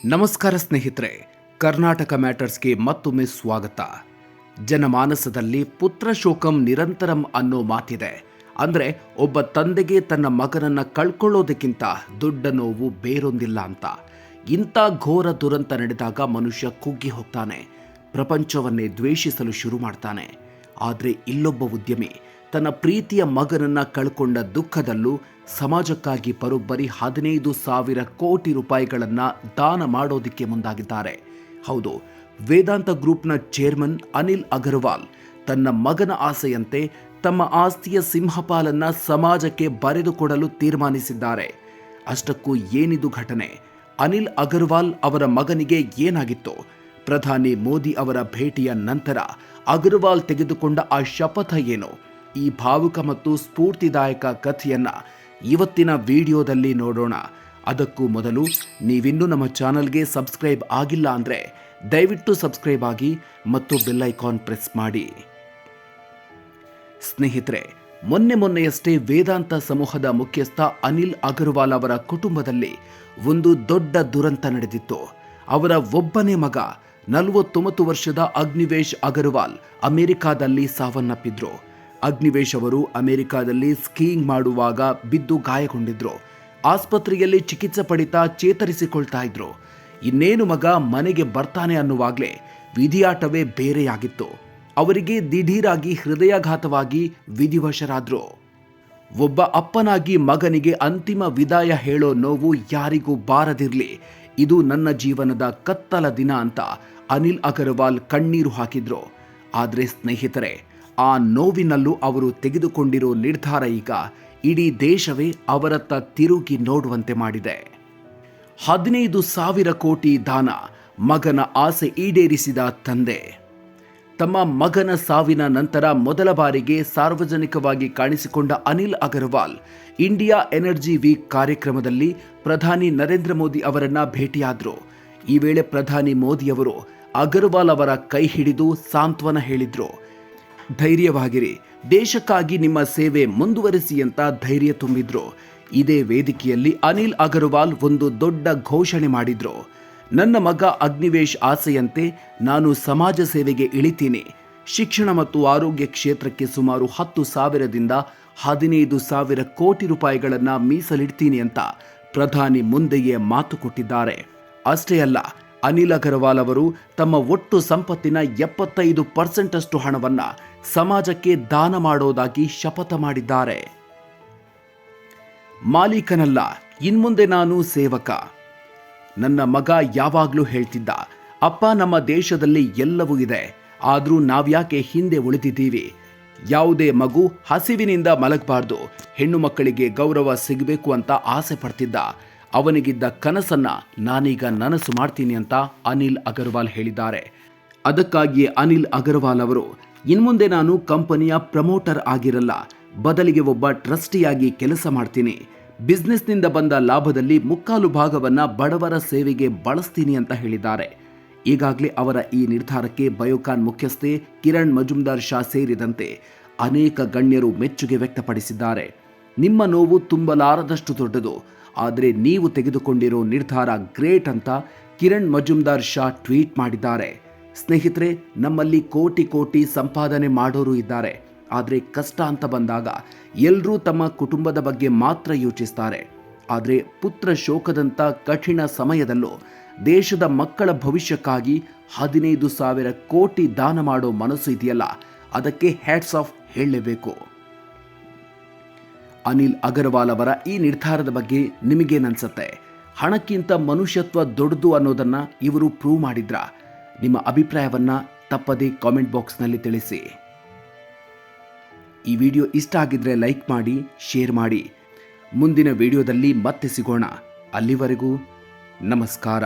ನಮಸ್ಕಾರ ಸ್ನೇಹಿತರೆ, ಕರ್ನಾಟಕ ಮ್ಯಾಟರ್ಸ್ಗೆ ಮತ್ತೊಮ್ಮೆ ಸ್ವಾಗತ. ಜನಮಾನಸದಲ್ಲಿ ಪುತ್ರ ಶೋಕಂ ನಿರಂತರಂ ಅನ್ನೋ ಮಾತಿದೆ. ಅಂದರೆ ಒಬ್ಬ ತಂದೆಗೆ ತನ್ನ ಮಗನನ್ನ ಕಳ್ಕೊಳ್ಳೋದಕ್ಕಿಂತ ದೊಡ್ಡ ನೋವು ಬೇರೊಂದಿಲ್ಲ ಅಂತ. ಇಂಥ ಘೋರ ದುರಂತ ನಡೆದಾಗ ಮನುಷ್ಯ ಕುಗ್ಗಿ ಹೋಗ್ತಾನೆ, ಪ್ರಪಂಚವನ್ನೇ ದ್ವೇಷಿಸಲು ಶುರು ಮಾಡ್ತಾನೆ. ಆದರೆ ಇಲ್ಲೊಬ್ಬ ಉದ್ಯಮಿ ತನ್ನ ಪ್ರೀತಿಯ ಮಗನನ್ನ ಕಳ್ಕೊಂಡ ದುಃಖದಲ್ಲೂ ಸಮಾಜಕ್ಕಾಗಿ ಬರೋಬ್ಬರಿ 15,000 ಕೋಟಿ ರೂಪಾಯಿಗಳನ್ನು ದಾನ ಮಾಡೋದಕ್ಕೆ ಮುಂದಾಗಿದ್ದಾರೆ. ಹೌದು, ವೇದಾಂತ ಗ್ರೂಪ್ನ ಚೇರ್ಮನ್ ಅನಿಲ್ ಅಗರ್ವಾಲ್ ತನ್ನ ಮಗನ ಆಸೆಯಂತೆ ತಮ್ಮ ಆಸ್ತಿಯ ಸಿಂಹಪಾಲನ್ನ ಸಮಾಜಕ್ಕೆ ಬರೆದುಕೊಡಲು ತೀರ್ಮಾನಿಸಿದ್ದಾರೆ. ಅಷ್ಟಕ್ಕೂ ಏನಿದು ಘಟನೆ? ಅನಿಲ್ ಅಗರ್ವಾಲ್ ಅವರ ಮಗನಿಗೆ ಏನಾಗಿತ್ತು? ಪ್ರಧಾನಿ ಮೋದಿ ಅವರ ಭೇಟಿಯ ನಂತರ ಅಗರ್ವಾಲ್ ತೆಗೆದುಕೊಂಡ ಆ ಶಪಥ ಏನು? ಈ ಭಾವುಕ ಮತ್ತು ಸ್ಫೂರ್ತಿದಾಯಕ ಕಥೆಯನ್ನ ಇವತ್ತಿನ ವಿಡಿಯೋದಲ್ಲಿ ನೋಡೋಣ. ಅದಕ್ಕೂ ಮೊದಲು ನೀವಿನ್ನೂ ನಮ್ಮ ಚಾನಲ್ಗೆ ಸಬ್ಸ್ಕ್ರೈಬ್ ಆಗಿಲ್ಲ ಅಂದರೆ ದಯವಿಟ್ಟು ಸಬ್ಸ್ಕ್ರೈಬ್ ಆಗಿ ಮತ್ತು ಬೆಲ್ ಐಕಾನ್ ಪ್ರೆಸ್ ಮಾಡಿ. ಸ್ನೇಹಿತರೆ, ಮೊನ್ನೆಯಷ್ಟೇ ವೇದಾಂತ ಸಮೂಹದ ಮುಖ್ಯಸ್ಥ ಅನಿಲ್ ಅಗರ್ವಾಲ್ ಅವರ ಕುಟುಂಬದಲ್ಲಿ ಒಂದು ದೊಡ್ಡ ದುರಂತ ನಡೆದಿತ್ತು. ಅವರ ಒಬ್ಬನೇ ಮಗ 49 ವರ್ಷದ ಅಗ್ನಿವೇಶ್ ಅಗರ್ವಾಲ್ ಅಮೆರಿಕಾದಲ್ಲಿ ಸಾವನ್ನಪ್ಪಿದ್ರು. ಅಗ್ನಿವೇಶ್ ಅವರು ಅಮೆರಿಕಾದಲ್ಲಿ ಸ್ಕೀಯಿಂಗ್ ಮಾಡುವಾಗ ಬಿದ್ದು ಗಾಯಗೊಂಡಿದ್ರು. ಆಸ್ಪತ್ರೆಯಲ್ಲಿ ಚಿಕಿತ್ಸೆ ಪಡಿತಾ ಚೇತರಿಸಿಕೊಳ್ತಾ ಇದ್ರು. ಇನ್ನೇನು ಮಗ ಮನೆಗೆ ಬರ್ತಾನೆ ಅನ್ನುವಾಗಲೇ ವಿಧಿಯಾಟವೇ ಬೇರೆಯಾಗಿತ್ತು. ಅವರಿಗೆ ದಿಢೀರಾಗಿ ಹೃದಯಾಘಾತವಾಗಿ ವಿಧಿವಶರಾದ್ರು. ಒಬ್ಬ ಅಪ್ಪನಾಗಿ ಮಗನಿಗೆ ಅಂತಿಮ ವಿದಾಯ ಹೇಳೋ ನೋವು ಯಾರಿಗೂ ಬಾರದಿರಲಿ, ಇದು ನನ್ನ ಜೀವನದ ಕತ್ತಲ ದಿನ ಅಂತ ಅನಿಲ್ ಅಗರ್ವಾಲ್ ಕಣ್ಣೀರು ಹಾಕಿದ್ರು. ಆದರೆ ಸ್ನೇಹಿತರೆ, ಆ ನೋವಿನಲ್ಲೂ ಅವರು ತೆಗೆದುಕೊಂಡಿರೋ ನಿರ್ಧಾರ ಈಗ ಇಡೀ ದೇಶವೇ ಅವರತ್ತ ತಿರುಗಿ ನೋಡುವಂತೆ ಮಾಡಿದೆ. 15,000 ಕೋಟಿ ದಾನ, ಮಗನ ಆಸೆ ಈಡೇರಿಸಿದ ತಂದೆ. ತಮ್ಮ ಮಗನ ಸಾವಿನ ನಂತರ ಮೊದಲ ಬಾರಿಗೆ ಸಾರ್ವಜನಿಕವಾಗಿ ಕಾಣಿಸಿಕೊಂಡ Anil Agarwal India energy week ಕಾರ್ಯಕ್ರಮದಲ್ಲಿ ಪ್ರಧಾನಿ ನರೇಂದ್ರ ಮೋದಿ ಅವರನ್ನ ಭೇಟಿಯಾದರು. ಈ ವೇಳೆ ಪ್ರಧಾನಿ ಮೋದಿಯವರು ಅಗರ್ವಾಲ್ ಅವರ ಕೈ ಹಿಡಿದು ಸಾಂತ್ವನ ಹೇಳಿದ್ರು. ಧೈರ್ಯವಾಗಿರಿ, ದೇಶಕ್ಕಾಗಿ ನಿಮ್ಮ ಸೇವೆ ಮುಂದುವರಿಸಿ ಅಂತ ಧೈರ್ಯ ತುಂಬಿದ್ರು. ಇದೇ ವೇದಿಕೆಯಲ್ಲಿ ಅನಿಲ್ ಅಗರ್ವಾಲ್ ಒಂದು ದೊಡ್ಡ ಘೋಷಣೆ ಮಾಡಿದ್ರು. ನನ್ನ ಮಗ ಅಗ್ನಿವೇಶ್ ಆಸೆಯಂತೆ ನಾನು ಸಮಾಜ ಸೇವೆಗೆ ಇಳಿತೀನಿ. ಶಿಕ್ಷಣ ಮತ್ತು ಆರೋಗ್ಯ ಕ್ಷೇತ್ರಕ್ಕೆ ಸುಮಾರು 10,000ದಿಂದ 15,000 ಕೋಟಿ ರೂಪಾಯಿಗಳನ್ನು ಮೀಸಲಿಡ್ತೀನಿ ಅಂತ ಪ್ರಧಾನಿ ಮುಂದೆಯೇ ಮಾತು ಕೊಟ್ಟಿದ್ದಾರೆ. ಅಷ್ಟೇ ಅಲ್ಲ, ಅನಿಲ್ ಅಗರ್ವಾಲ್ ಅವರು ತಮ್ಮ ಒಟ್ಟು ಸಂಪತ್ತಿನ 75% ಹಣವನ್ನ ಸಮಾಜಕ್ಕೆ ದಾನ ಮಾಡೋದಾಗಿ ಶಪಥ ಮಾಡಿದ್ದಾರೆ. ಮಾಲೀಕನಲ್ಲ, ಇನ್ಮುಂದೆ ನಾನು ಸೇವಕ. ನನ್ನ ಮಗ ಯಾವಾಗಲೂ ಹೇಳ್ತಿದ್ದ, ಅಪ್ಪ ನಮ್ಮ ದೇಶದಲ್ಲಿ ಎಲ್ಲವೂ ಇದೆ, ಆದರೂ ನಾವ್ಯಾಕೆ ಹಿಂದೆ ಉಳಿದಿದ್ದೀವಿ? ಯಾವುದೇ ಮಗು ಹಸಿವಿನಿಂದ ಮಲಗಬಾರ್ದು, ಹೆಣ್ಣು ಮಕ್ಕಳಿಗೆ ಗೌರವ ಸಿಗಬೇಕು ಅಂತ ಆಸೆ ಪಡ್ತಿದ್ದ. ಅವನಿಗಿದ್ದ ಕನಸನ್ನ ನಾನೀಗ ನನಸು ಮಾಡ್ತೀನಿ ಅಂತ ಅನಿಲ್ ಅಗರ್ವಾಲ್ ಹೇಳಿದ್ದಾರೆ. ಅದಕ್ಕಾಗಿಯೇ ಅನಿಲ್ ಅಗರ್ವಾಲ್ ಅವರು ಇನ್ಮುಂದೆ ನಾನು ಕಂಪನಿಯ ಪ್ರಮೋಟರ್ ಆಗಿರಲ್ಲ, ಬದಲಿಗೆ ಒಬ್ಬ ಟ್ರಸ್ಟಿಯಾಗಿ ಕೆಲಸ ಮಾಡ್ತೀನಿ. ಬಿಸ್ನೆಸ್ನಿಂದ ಬಂದ ಲಾಭದಲ್ಲಿ 3/4 ಭಾಗವನ್ನ ಬಡವರ ಸೇವೆಗೆ ಬಳಸ್ತೀನಿ ಅಂತ ಹೇಳಿದ್ದಾರೆ. ಈಗಾಗಲೇ ಅವರ ಈ ನಿರ್ಧಾರಕ್ಕೆ ಬಯೋಕಾನ್ ಮುಖ್ಯಸ್ಥೆ ಕಿರಣ್ ಮಜುಮ್ದಾರ್ ಶಾ ಸೇರಿದಂತೆ ಅನೇಕ ಗಣ್ಯರು ಮೆಚ್ಚುಗೆ ವ್ಯಕ್ತಪಡಿಸಿದ್ದಾರೆ. ನಿಮ್ಮ ನೋವು ತುಂಬಲಾರದಷ್ಟು ದೊಡ್ಡದು, ಆದರೆ ನೀವು ತೆಗೆದುಕೊಂಡಿರೋ ನಿರ್ಧಾರ ಗ್ರೇಟ್ ಅಂತ ಕಿರಣ್ ಮಜುಮ್ದಾರ್ ಶಾ ಟ್ವೀಟ್ ಮಾಡಿದ್ದಾರೆ. ಸ್ನೇಹಿತರೆ, ನಮ್ಮಲ್ಲಿ ಕೋಟಿ ಕೋಟಿ ಸಂಪಾದನೆ ಮಾಡೋರು ಇದ್ದಾರೆ, ಆದರೆ ಕಷ್ಟ ಅಂತ ಬಂದಾಗ ಎಲ್ಲರೂ ತಮ್ಮ ಕುಟುಂಬದ ಬಗ್ಗೆ ಮಾತ್ರ ಯೋಚಿಸ್ತಾರೆ. ಆದರೆ ಪುತ್ರ ಶೋಕದಂಥ ಕಠಿಣ ಸಮಯದಲ್ಲೂ ದೇಶದ ಮಕ್ಕಳ ಭವಿಷ್ಯಕ್ಕಾಗಿ 15,000 ಕೋಟಿ ದಾನ ಮಾಡೋ ಮನಸ್ಸು ಇದೆಯಲ್ಲ, ಅದಕ್ಕೆ ಹ್ಯಾಟ್ಸ್ ಆಫ್ ಹೇಳಲೇಬೇಕು. ಅನಿಲ್ ಅಗರ್ವಾಲ್ ಅವರ ಈ ನಿರ್ಧಾರದ ಬಗ್ಗೆ ನಿಮಗೇನನ್ಸುತ್ತೆ? ಹಣಕ್ಕಿಂತ ಮನುಷ್ಯತ್ವ ದೊಡ್ಡದು ಅನ್ನೋದನ್ನ ಇವರು ಪ್ರೂವ್ ಮಾಡಿದ್ರ? ನಿಮ್ಮ ಅಭಿಪ್ರಾಯವನ್ನ ತಪ್ಪದೇ ಕಾಮೆಂಟ್ ಬಾಕ್ಸ್ನಲ್ಲಿ ತಿಳಿಸಿ. ಈ ವಿಡಿಯೋ ಇಷ್ಟ ಆಗಿದ್ರೆ ಲೈಕ್ ಮಾಡಿ, ಶೇರ್ ಮಾಡಿ. ಮುಂದಿನ ವಿಡಿಯೋದಲ್ಲಿ ಮತ್ತೆ ಸಿಗೋಣ. ಅಲ್ಲಿವರೆಗೂ ನಮಸ್ಕಾರ.